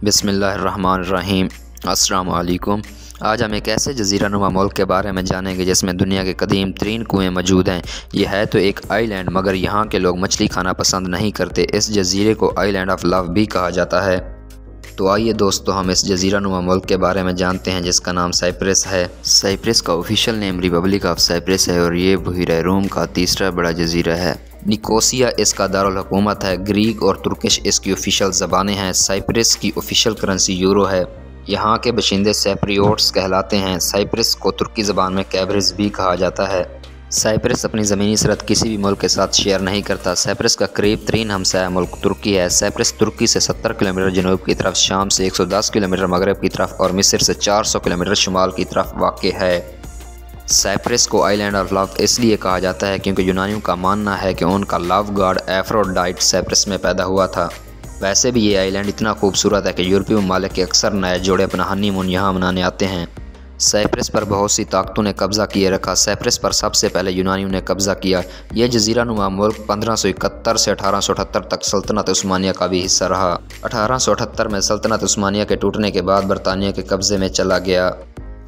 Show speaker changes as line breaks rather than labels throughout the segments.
बिस्मिल्लाहिर्रहमानिर्रहीम। अस्सलाम वालेकुम। आज हम एक ऐसे जज़ीरा नुमा मुल्क के बारे में जानेंगे जिसमें दुनिया के कदीम तरीन कुएँ मौजूद हैं। यह है तो एक आइलैंड, मगर यहाँ के लोग मछली खाना पसंद नहीं करते। इस जज़ीरे को आइलैंड ऑफ लव भी कहा जाता है। तो आइए दोस्तों, हम इस जज़ीरा नुमा मुल्क के बारे में जानते हैं जिसका नाम साइप्रस है। साइप्रस का official name Republic of Cyprus है और ये बहीरा रूम का तीसरा बड़ा जज़ीरा है। निकोसिया इसका दारुल हुकूमत है। ग्रीक और तुर्किश इसकी ऑफिशियल ज़बानें हैं। साइप्रस की ऑफिशियल करेंसी यूरो है। यहाँ के बशिंदे सैप्रियोट्स कहलाते हैं। साइप्रस को तुर्की ज़बान में कैब्रिस भी कहा जाता है। साइप्रस अपनी ज़मीनी सरहद किसी भी मुल्क के साथ शेयर नहीं करता। साइप्रस का करीब तरीन हमसाया मुल्क तुर्की है। साइप्रस तुर्की से 70 किलोमीटर जनूब की तरफ, शाम से 110 किलोमीटर मगरब की तरफ और मिस्र से 400 किलोमीटर शुमाल की तरफ वाक़ है। साइप्रस को आइलैंड ऑफ लव इसलिए कहा जाता है क्योंकि यूनानियों का मानना है कि उनका लव गॉड एफ्रोडाइट साइप्रस में पैदा हुआ था। वैसे भी ये आइलैंड इतना खूबसूरत है कि यूरोपीय ममालिक के अक्सर नए जोड़े अपना हनीमून यहाँ मनाने आते हैं। साइप्रस पर बहुत सी ताकतों ने कब्ज़ा किए रखा। साइप्रस पर सबसे पहले यूनानियों ने कब्ज़ा किया। यह जज़ीरा नुमा मुल्क 1571 से 1878 तक सल्तनत उस्मानिया का भी हिस्सा रहा। 1878 में सल्तनत उस्मानिया के टूटने के बाद बरतानिया के कब्ज़े में चला गया।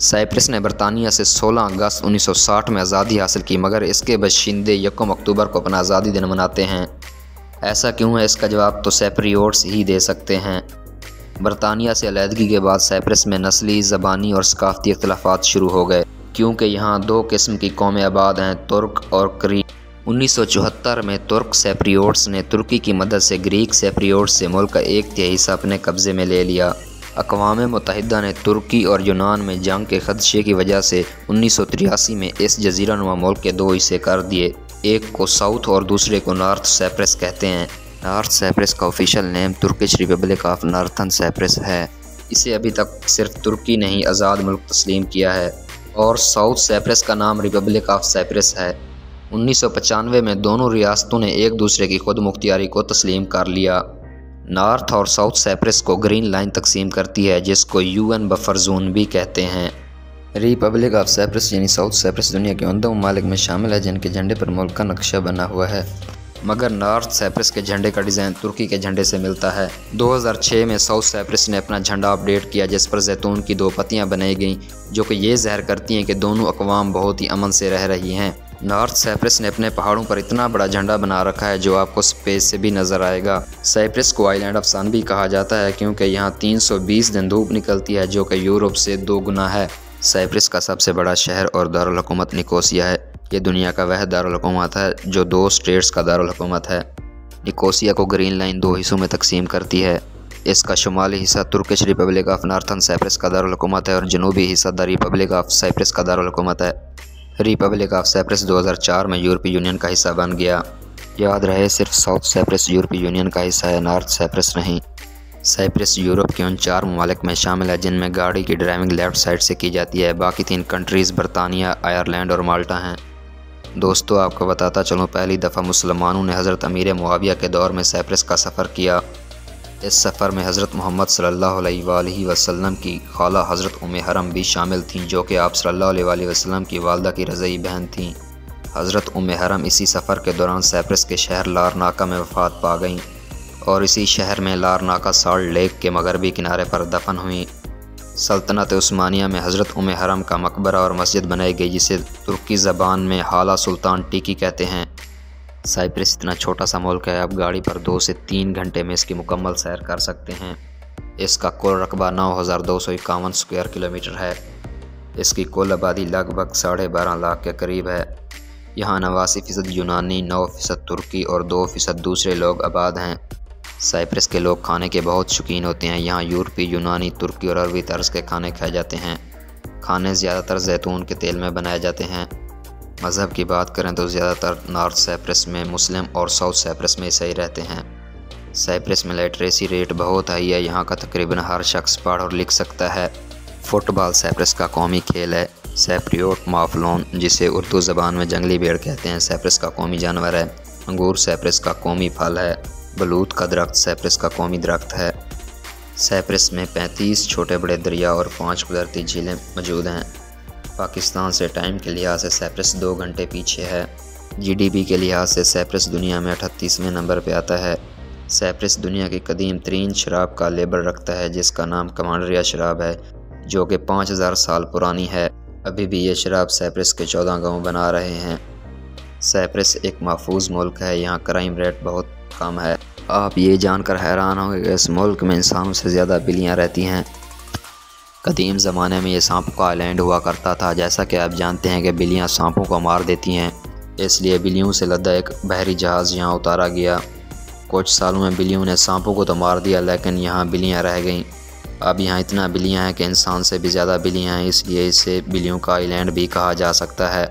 साइप्रस ने बरतानिया से 16 अगस्त 1960 में आज़ादी हासिल की, मगर इसके बशिंदे 1 अक्टूबर को अपना आज़ादी दिन मनाते हैं। ऐसा क्यों है, इसका जवाब तो सैप्रियोट्स ही दे सकते हैं। बरतानिया से अलहदगी के बाद साइप्रस में नस्ली, ज़बानी और सकाफ़ती इख्तिलाफ़ात शुरू हो गए, क्योंकि यहाँ 2 किस्म की कौमें आबाद हैं, तुर्क और क्रीक। 1974 में तुर्क सैप्रियोट्स ने तुर्की की मदद से ग्रीक सैप्रियोट्स से मुल्क का 1/3 हिस्सा अपने कब्ज़े में ले लिया। अक़वाम मुत्तहिदा ने तुर्की और यूनान में जंग के खदशे की वजह से 1983 में इस जज़ीरा नुमा मुल्क के 2 हिस्से कर दिए। एक को साउथ और दूसरे को नॉर्थ साइप्रस कहते हैं। नॉर्थ साइप्रस का official name Turkish Republic of Northern Cyprus है। इसे अभी तक सिर्फ तुर्की ने ही आज़ाद मुल्क तस्लीम किया है और साउथ साइप्रस का नाम रिपब्लिक ऑफ साइप्रस है। 1995 में दोनों रियासतों ने एक दूसरे की खुद मुख्तियारी को तस्लीम कर लिया। नॉर्थ और साउथ साइप्रस को ग्रीन लाइन तकसीम करती है, जिसको UN बफर जोन भी कहते हैं। रिपब्लिक ऑफ साइप्रस यानी साउथ साइप्रस दुनिया के उन 2 ममालिक में शामिल है जिनके झंडे पर मुल्क का नक्शा बना हुआ है, मगर नॉर्थ साइप्रस के झंडे का डिज़ाइन तुर्की के झंडे से मिलता है। 2006 में साउथ साइप्रस ने अपना झंडा अपडेट किया, जिस पर जैतून की 2 पत्तियां बनाई गईं, जो कि ये ज़ाहिर करती हैं कि दोनों अक़वाम बहुत ही अमन से रह रही हैं। नॉर्थ साइप्रस ने अपने पहाड़ों पर इतना बड़ा झंडा बना रखा है जो आपको स्पेस से भी नज़र आएगा। साइप्रस को आइलैंड ऑफ सन भी कहा जाता है क्योंकि यहाँ 320 दिन धूप निकलती है, जो कि यूरोप से 2 गुना है। साइप्रस का सबसे बड़ा शहर और दारुल हुकूमत निकोसिया है। ये दुनिया का वह दारुल हुकूमत है जो 2 स्टेट्स का दारुल हुकूमत है। निकोसिया को ग्रीन लाइन 2 हिस्सों में तकसीम करती है। इसका शुमाली हिस्सा Turkish Republic of Northern Cyprus का दारुल हुकूमत है और जनूबी हिस्सा द रिपब्लिक ऑफ साइप्रस का दारुल हुकूमत है। रिपब्लिक ऑफ साइप्रस 2004 में यूरोपीय यूनियन का हिस्सा बन गया। याद रहे, सिर्फ साउथ साइप्रस यूरोपीय यूनियन का हिस्सा है, नॉर्थ साइप्रस नहीं। साइप्रस यूरोप के उन 4 ममालिक में शामिल है जिनमें गाड़ी की ड्राइविंग लेफ़्ट साइड से की जाती है। बाकी 3 कंट्रीज़ बरतानिया, आयरलैंड और माल्टा हैं। दोस्तों, आपको बताता चलूँ, पहली दफ़ा मुसलमानों ने हज़रत अमीर मुआविया के दौर में साइप्रस का सफ़र किया। इस सफ़र में हज़रत मोहम्मद सल्लल्लाहु अलैहि वसल्लम की खाला हज़रत उम्मे हरम भी शामिल थीं, जो कि आप सल्लल्लाहु अलैहि वसल्लम की वालदा की रज़ई बहन थीं। हज़रत उम्मे हरम इसी सफ़र के दौरान साइप्रस के शहर लारनाका में वफ़ात पा गईं और इसी शहर में लारनाका साल्ट लेक के मगरबी किनारे पर दफन हुई। सल्तनत उस्मानिया में हज़रत उम्मे हरम का मकबरा और मस्जिद बनाई गई, जिसे तुर्की ज़बान में हाला सुल्तान टीकी कहते हैं। साइप्रस इतना छोटा सा मुल्क है, आप गाड़ी पर 2 से 3 घंटे में इसकी मुकम्मल सैर कर सकते हैं। इसका कुल रकबा 9251 स्क्वायर किलोमीटर है। इसकी कुल आबादी लगभग 12.5 लाख के करीब है। यहाँ 89% यूनानी, 9% तुर्की और 2% दूसरे लोग आबाद हैं। साइप्रस के लोग खाने के बहुत शौकीन होते हैं। यहाँ यूरोपी, यूनानी, तुर्की और अरबी तर्ज के खाने खाए जाते हैं। खाने ज़्यादातर जैतून के तेल में बनाए जाते हैं। मज़हब की बात करें तो ज़्यादातर नॉर्थ साइप्रस में मुस्लिम और साउथ साइप्रस में ईसाई रहते हैं। साइप्रस में लिटरेसी रेट बहुत हाई है। यहाँ का तकरीबन हर शख्स पढ़ और लिख सकता है। फ़ुटबॉल साइप्रस का कौमी खेल है। सैप्रियोट माफलोन, जिसे उर्दू ज़बान में जंगली भेड़ कहते हैं, साइप्रस का कौमी जानवर है। अंगूर साइप्रस का कौमी फल है। बलूत का दरख्त साइप्रस का कौमी दरख्त है। साइप्रस में 35 छोटे बड़े दरिया और 5 कुदरती झीलें मौजूद हैं। पाकिस्तान से टाइम के लिहाज से साइप्रस 2 घंटे पीछे है। GDP के लिहाज से साइप्रस दुनिया में 38वें नंबर पर आता है। साइप्रस दुनिया की कदीम तरीन शराब का लेबल रखता है जिसका नाम कमांडरिया शराब है, जो कि 5000 साल पुरानी है। अभी भी ये शराब साइप्रस के 14 गाँव बना रहे हैं। साइप्रस एक महफूज मुल्क है, यहाँ क्राइम रेट बहुत कम है। आप ये जानकर हैरान होंगे कि इस मुल्क में इंसानों से ज़्यादा बिल्लियाँ रहती हैं। कदीम ज़माने में ये सांपों का आइलैंड हुआ करता था। जैसा कि आप जानते हैं कि बिल्लियाँ सांपों को मार देती हैं, इसलिए बिल्लियों से लदा एक बहरी जहाज़ यहाँ उतारा गया। कुछ सालों में बिल्लियों ने सांपों को तो मार दिया, लेकिन यहाँ बिल्लियाँ रह गईं। अब यहाँ इतना बिल्लियाँ हैं कि इंसान से भी ज़्यादा बिल्लियाँ हैं, इसलिए इसे बिल्लियों का आइलैंड भी कहा जा सकता है।